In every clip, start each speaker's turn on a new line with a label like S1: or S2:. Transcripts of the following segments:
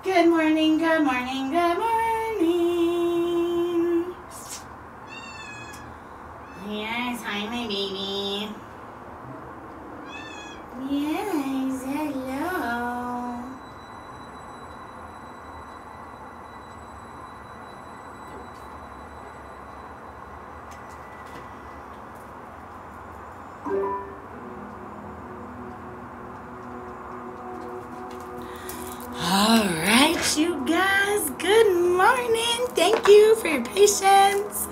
S1: Good morning, good morning, good morning. Yes, hi my baby. Yes, hello. All right, you guys, good morning. Thank you for your patience.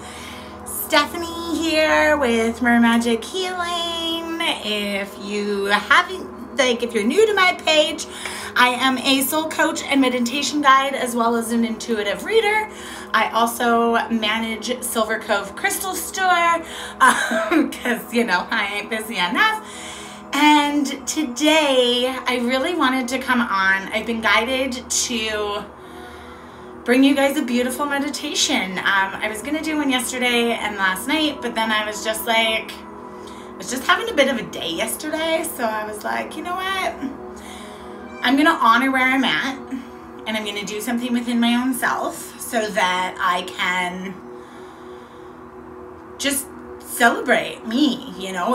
S1: Stephanie here with Mer Magic Healing. If you haven't, if you're new to my page, I am a soul coach and meditation guide as well as an intuitive reader. I also manage Silver Cove Crystal Store because, I ain't busy enough. And today I really wanted to come on. I've been guided to bring you guys a beautiful meditation. I was gonna do one yesterday and last night, but then I was just like, I was just having a bit of a day yesterday. So I was like, you know what? I'm gonna honor where I'm at and I'm gonna do something within my own self so that I can just celebrate me.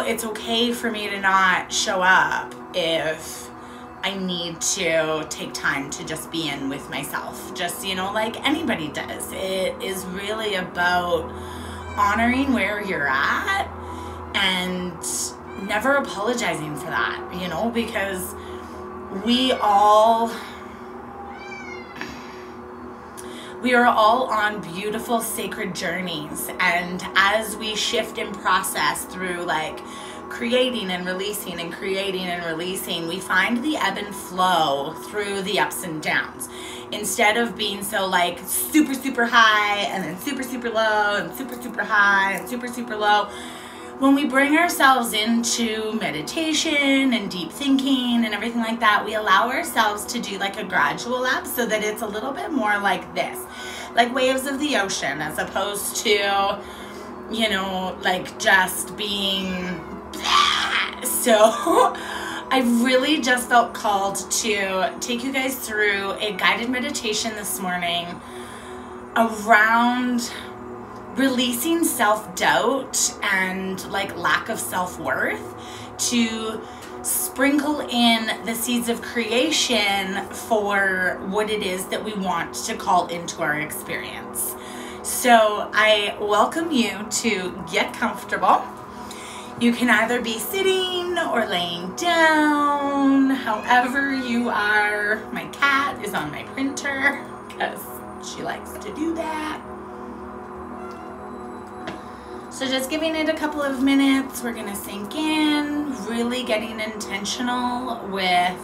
S1: It's okay for me to not show up if I need to take time to just be in with myself, just, like anybody does. It is really about honoring where you're at and never apologizing for that, because we are all on beautiful sacred journeys, and as we shift and process through like creating and releasing and creating and releasing, we find the ebb and flow through the ups and downs. Instead of being so like super, super high and then super, super low and super, super high and super, super low, when we bring ourselves into meditation and deep thinking and everything like that, we allow ourselves to do like a gradual up so that it's a little bit more like this, like waves of the ocean, as opposed to, like just being so I really just felt called to take you guys through a guided meditation this morning around releasing self-doubt and like lack of self-worth, to sprinkle in the seeds of creation for what it is that we want to call into our experience. So I welcome you to get comfortable. You can either be sitting or laying down, however you are. My cat is on my printer because she likes to do that. So just giving it a couple of minutes, we're gonna sink in, really getting intentional with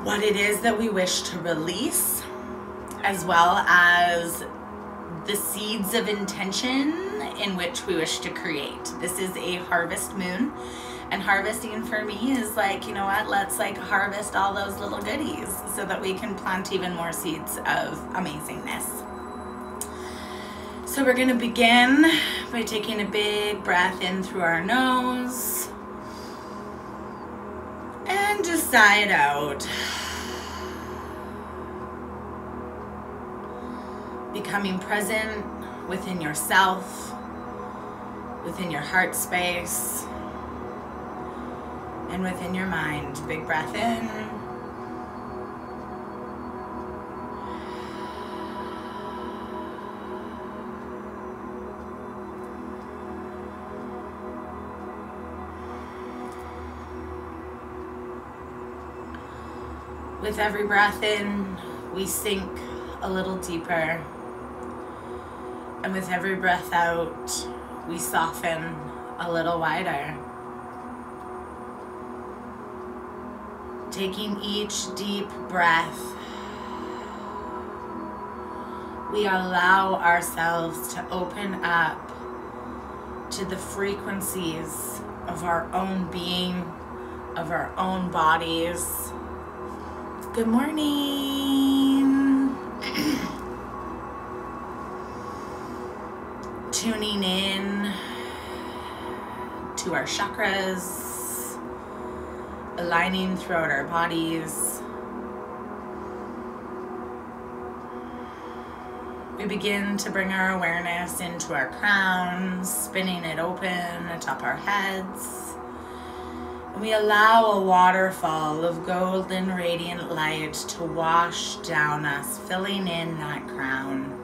S1: what it is that we wish to release, as well as the seeds of intention in which we wish to create. This is a harvest moon, and harvesting for me is like, you know what, let's like harvest all those little goodies so that we can plant even more seeds of amazingness. So we're gonna begin by taking a big breath in through our nose and just sigh it out. Becoming present within yourself, within your heart space, and within your mind. Big breath in. With every breath in, we sink a little deeper. And with every breath out, we soften a little wider. Taking each deep breath, we allow ourselves to open up to the frequencies of our own being, of our own bodies. Good morning. Tuning in to our chakras, aligning throughout our bodies, we begin to bring our awareness into our crown, spinning it open atop our heads. And we allow a waterfall of golden radiant light to wash down us, filling in that crown.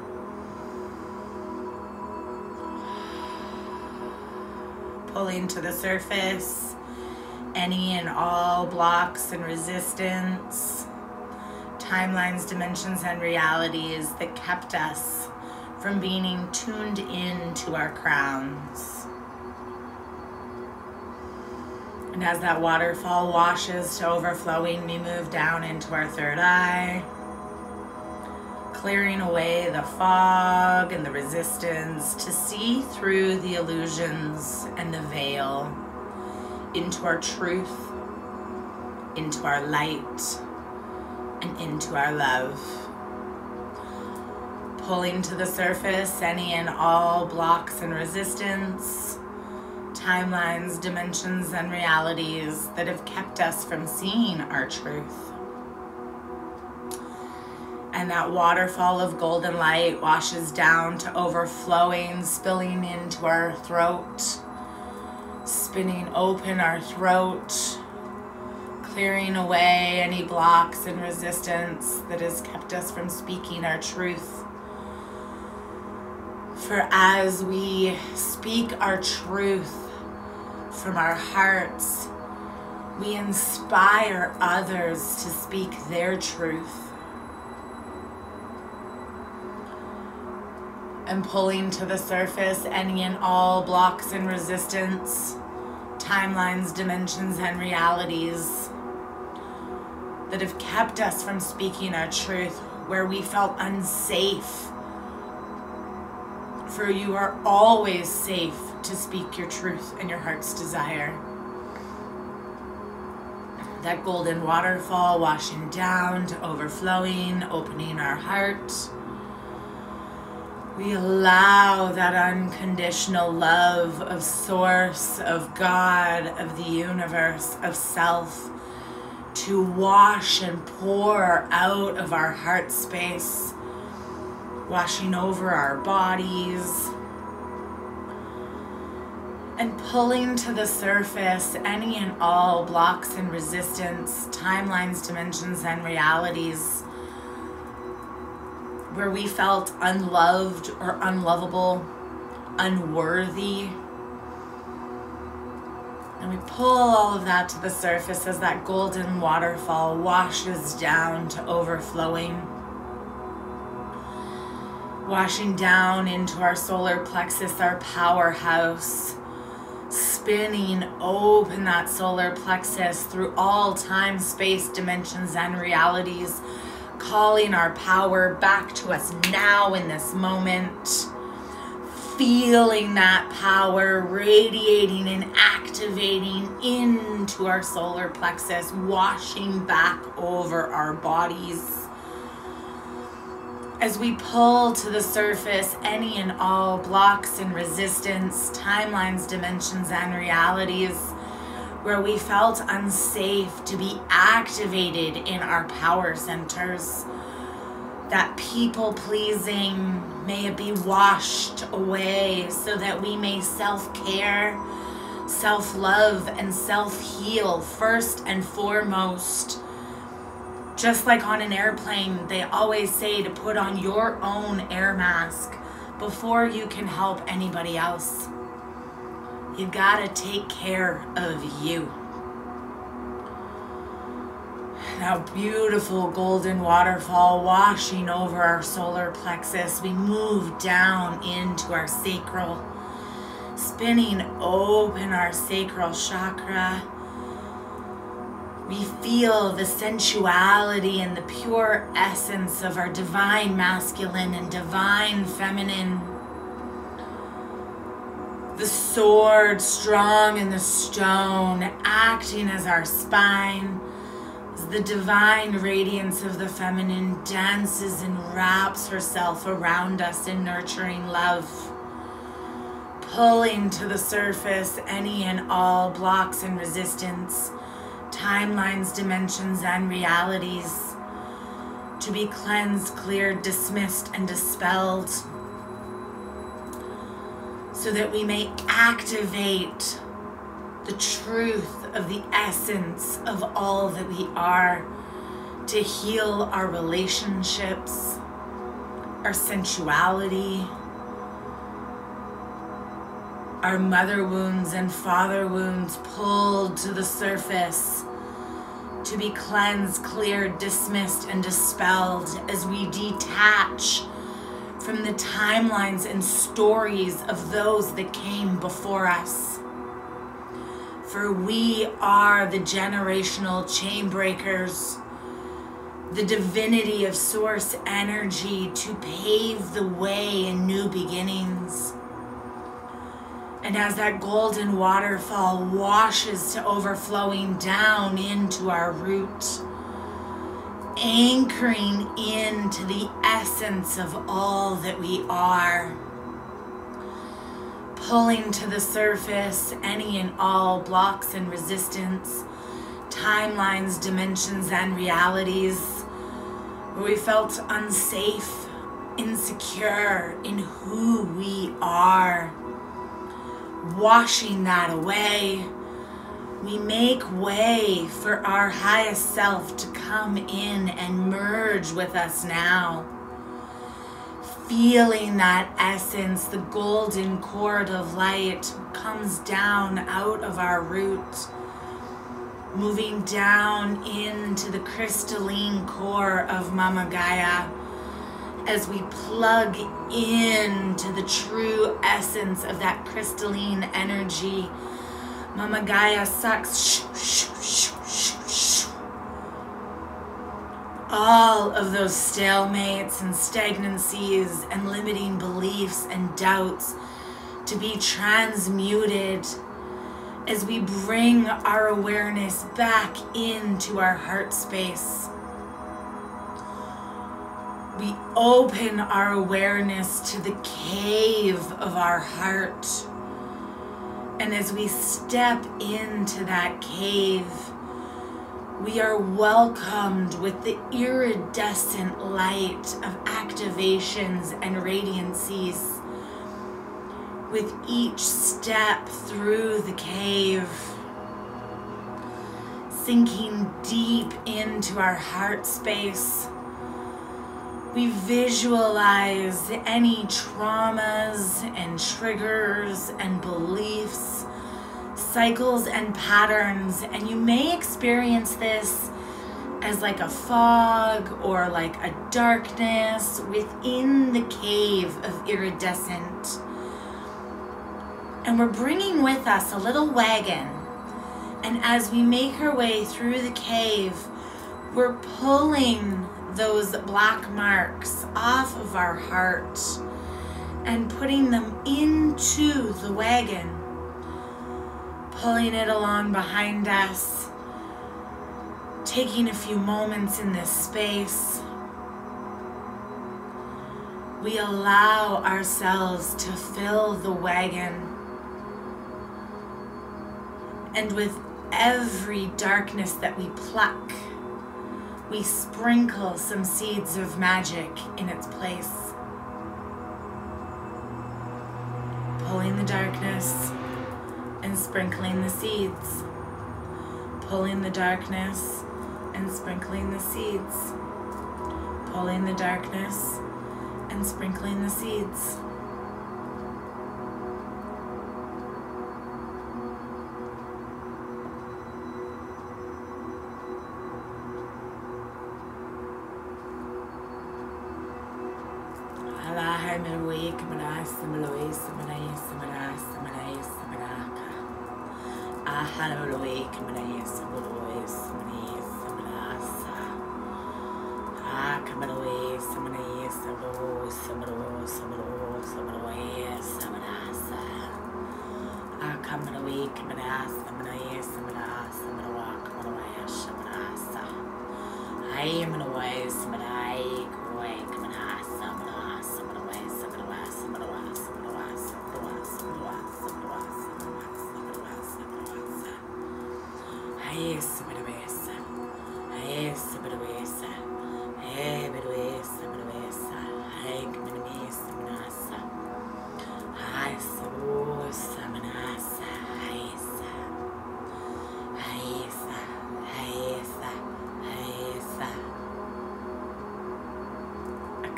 S1: Pulling to the surface any and all blocks and resistance, timelines, dimensions, and realities that kept us from being tuned in to our crowns. And as that waterfall washes to overflowing, we move down into our third eye, clearing away the fog and the resistance to see through the illusions and the veil into our truth, into our light, and into our love. Pulling to the surface any and all blocks and resistance, timelines, dimensions, and realities that have kept us from seeing our truth. And that waterfall of golden light washes down to overflowing, spilling into our throat, spinning open our throat, clearing away any blocks and resistance that has kept us from speaking our truth. For as we speak our truth from our hearts, we inspire others to speak their truth. And pulling to the surface any and all blocks and resistance, timelines, dimensions, and realities that have kept us from speaking our truth, where we felt unsafe. For you are always safe to speak your truth and your heart's desire. That golden waterfall washing down to overflowing, opening our heart. We allow that unconditional love of Source, of God, of the universe, of self to wash and pour out of our heart space, washing over our bodies, and pulling to the surface any and all blocks and resistance, timelines, dimensions, and realities where we felt unloved or unlovable, unworthy. And we pull all of that to the surface as that golden waterfall washes down to overflowing, washing down into our solar plexus, our powerhouse, spinning open that solar plexus through all time, space, dimensions, and realities, calling our power back to us now in this moment, feeling that power radiating and activating into our solar plexus, washing back over our bodies. As we pull to the surface any and all blocks and resistance, timelines, dimensions, and realities where we felt unsafe to be activated in our power centers, that people-pleasing, may it be washed away so that we may self-care, self-love, and self-heal first and foremost. Just like on an airplane, they always say to put on your own air mask before you can help anybody else. You gotta take care of you. Now, beautiful golden waterfall washing over our solar plexus. We move down into our sacral, spinning open our sacral chakra. We feel the sensuality and the pure essence of our divine masculine and divine feminine. The sword strong in the stone, acting as our spine, as the divine radiance of the feminine dances and wraps herself around us in nurturing love, pulling to the surface any and all blocks and resistance, timelines, dimensions, and realities, to to be cleansed, cleared, dismissed, and dispelled, so that we may activate the truth of the essence of all that we are, to heal our relationships, our sensuality, our mother wounds and father wounds pulled to the surface, to be cleansed, cleared, dismissed, and dispelled as we detach from the timelines and stories of those that came before us. For we are the generational chain breakers, the divinity of source energy to pave the way in new beginnings. And as that golden waterfall washes to overflowing down into our root, anchoring into the essence of all that we are, pulling to the surface any and all blocks and resistance, timelines, dimensions, and realities where we felt unsafe, insecure in who we are. Washing that away, we make way for our highest self to come in and merge with us now. Feeling that essence, the golden cord of light comes down out of our root, moving down into the crystalline core of Mama Gaia as we plug into the true essence of that crystalline energy. Mama Gaia sucks all of those stalemates and stagnancies and limiting beliefs and doubts to be transmuted as we bring our awareness back into our heart space. We open our awareness to the cave of our heart. And as we step into that cave, we are welcomed with the iridescent light of activations and radiancies. With each step through the cave, sinking deep into our heart space, we visualize any traumas and triggers and beliefs, cycles and patterns, and you may experience this as like a fog or like a darkness within the cave of iridescent. And we're bringing with us a little wagon, and as we make our way through the cave, we're pulling those black marks off of our heart and putting them into the wagon, pulling it along behind us, taking a few moments in this space. We allow ourselves to fill the wagon, and with every darkness that we pluck, we sprinkle some seeds of magic in its place. Pulling the darkness and sprinkling the seeds. Pulling the darkness and sprinkling the seeds. Pulling the darkness and sprinkling the seeds. Yes,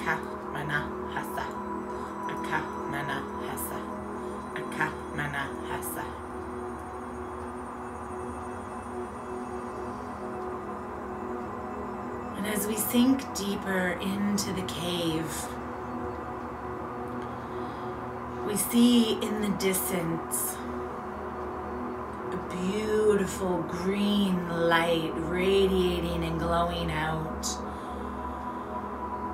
S1: Aka mana hasa. Aka mana hasa. Aka mana hasa. And as we sink deeper into the cave, we see in the distance a beautiful green light radiating and glowing out.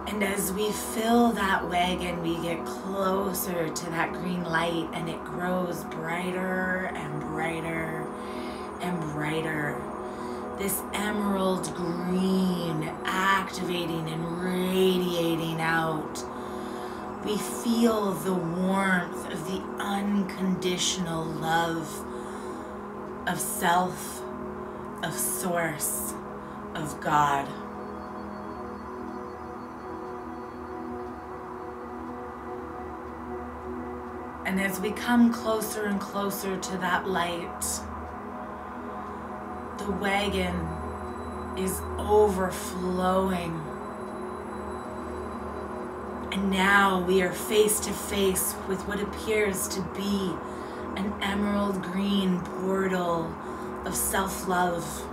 S1: And as we fill that wagon, we get closer to that green light, and it grows brighter and brighter and brighter. This emerald green activating and radiating out. We feel the warmth of the unconditional love of self, of source, of God. And as we come closer and closer to that light, the wagon is overflowing. And now we are face to face with what appears to be an emerald green portal of self-love.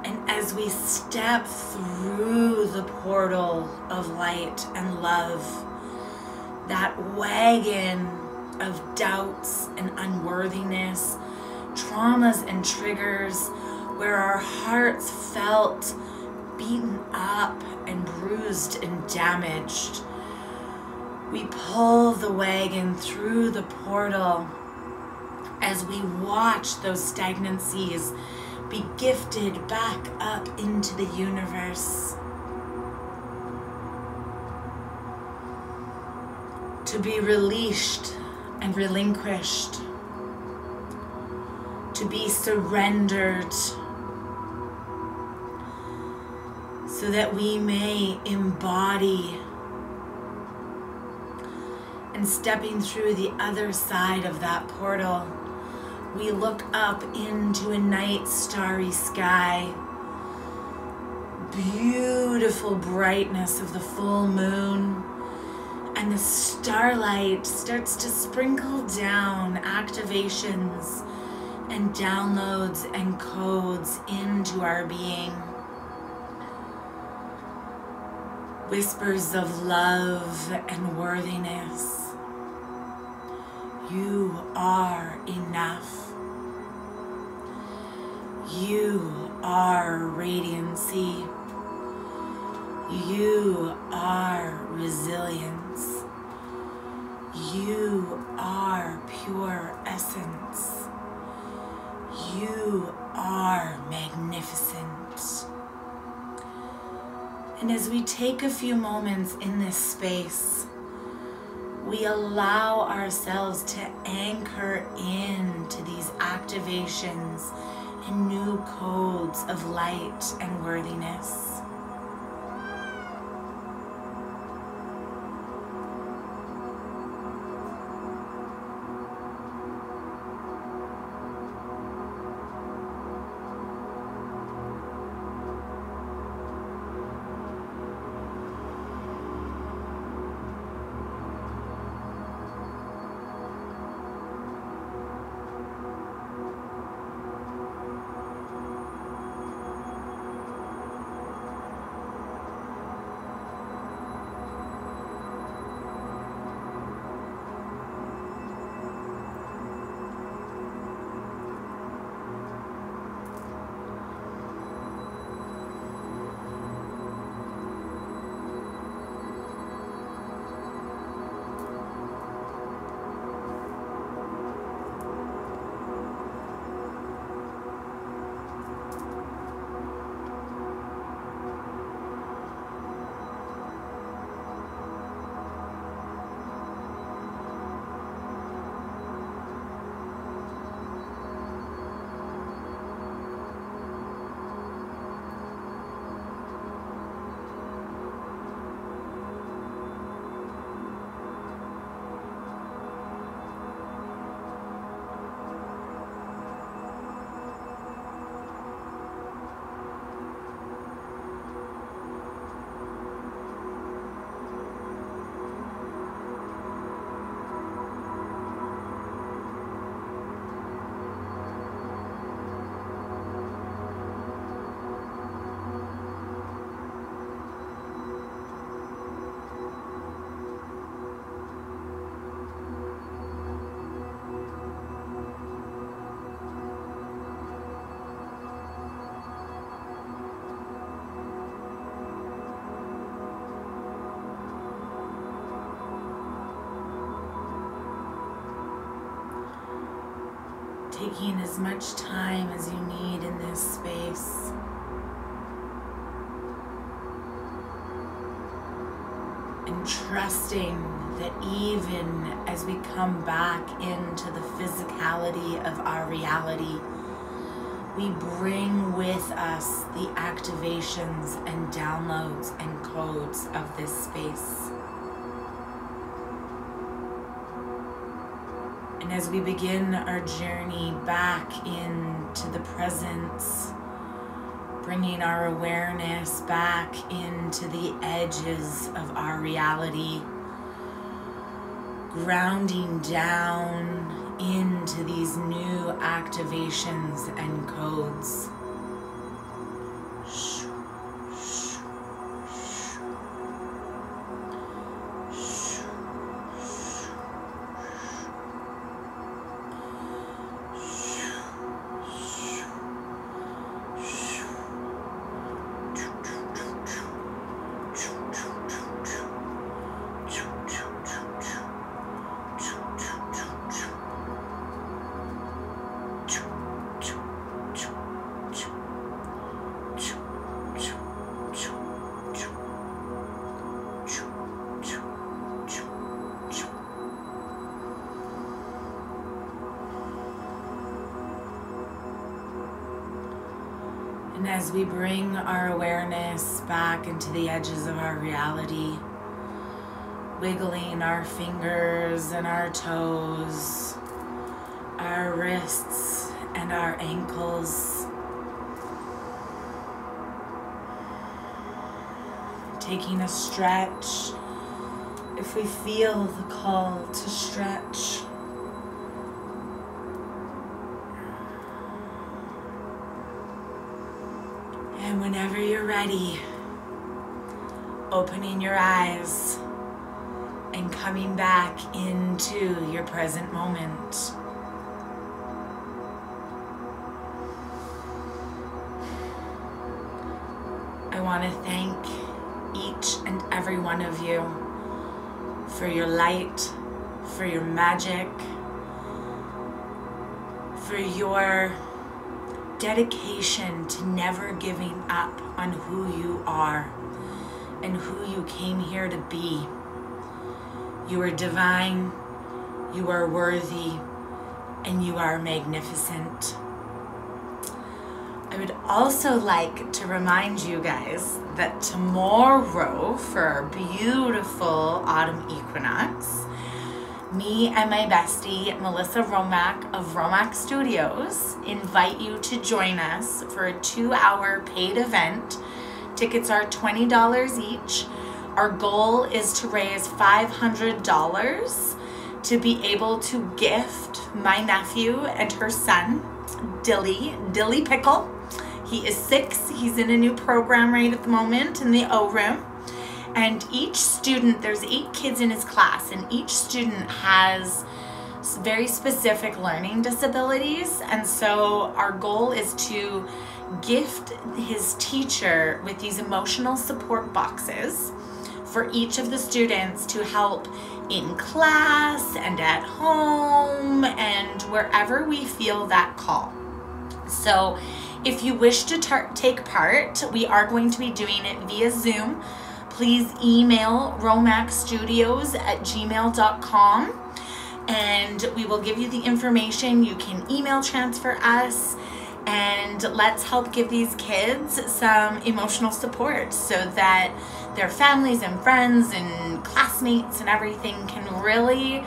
S1: And as we step through the portal of light and love, that wagon of doubts and unworthiness, traumas and triggers, where our hearts felt beaten up and bruised and damaged, we pull the wagon through the portal as we watch those stagnancies be gifted back up into the universe, to be released and relinquished, to be surrendered, so that we may embody. And stepping through the other side of that portal, we look up into a night starry sky, beautiful brightness of the full moon, and the starlight starts to sprinkle down activations and downloads and codes into our being. Whispers of love and worthiness. You are enough. You are radiancy. You are resilience. You are pure essence. You are magnificent. And as we take a few moments in this space, we allow ourselves to anchor into these activations and new codes of light and worthiness. taking as much time as you need in this space. And trusting that even as we come back into the physicality of our reality, we bring with us the activations and downloads and codes of this space. And as we begin our journey back into the presence, bringing our awareness back into the edges of our reality, grounding down into these new activations and codes. And as we bring our awareness back into the edges of our reality, wiggling our fingers and our toes, our wrists and our ankles, taking a stretch if we feel the call to stretch. And whenever you're ready, opening your eyes and coming back into your present moment. I want to thank each and every one of you for your light, for your magic, for your dedication to never giving up on who you are and who you came here to be. You are divine, you are worthy, and you are magnificent. I would also like to remind you guys that tomorrow, for our beautiful autumn equinox, me and my bestie, Melissa Romack of Romack Studios, invite you to join us for a 2-hour paid event. Tickets are $20 each. Our goal is to raise $500 to be able to gift my nephew and her son, Dilly Pickle. He is 6. He's in a new program right at the moment in the O room. And each student, there's 8 kids in his class, and each student has very specific learning disabilities. And so our goal is to gift his teacher with these emotional support boxes for each of the students to help in class and at home and wherever we feel that call. So if you wish to take part, we are going to be doing it via Zoom. Please email romackstudios@gmail.com and we will give you the information. You can email transfer us, and let's help give these kids some emotional support so that their families and friends and classmates and everything can really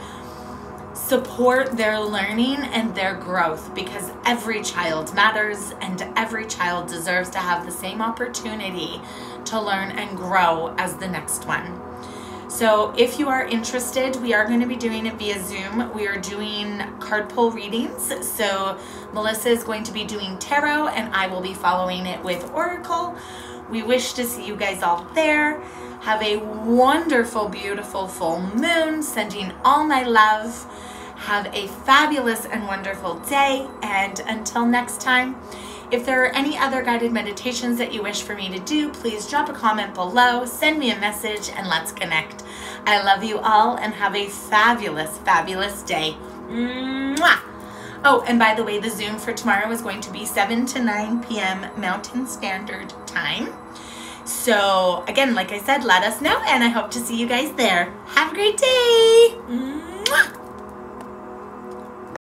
S1: support their learning and their growth, because every child matters and every child deserves to have the same opportunity to learn and grow as the next one. So if you are interested, we are going to be doing it via Zoom. We are doing card pull readings. So Melissa is going to be doing tarot and I will be following it with oracle. We wish to see you guys all there. Have a wonderful, beautiful full moon. Sending all my love. Have a fabulous and wonderful day. And until next time, if there are any other guided meditations that you wish for me to do, please drop a comment below, send me a message, and let's connect. I love you all and have a fabulous, fabulous day. Mwah! Oh, and by the way, the Zoom for tomorrow is going to be 7 to 9 p.m. Mountain Standard Time. So again, like I said, let us know, and I hope to see you guys there. Have a great day.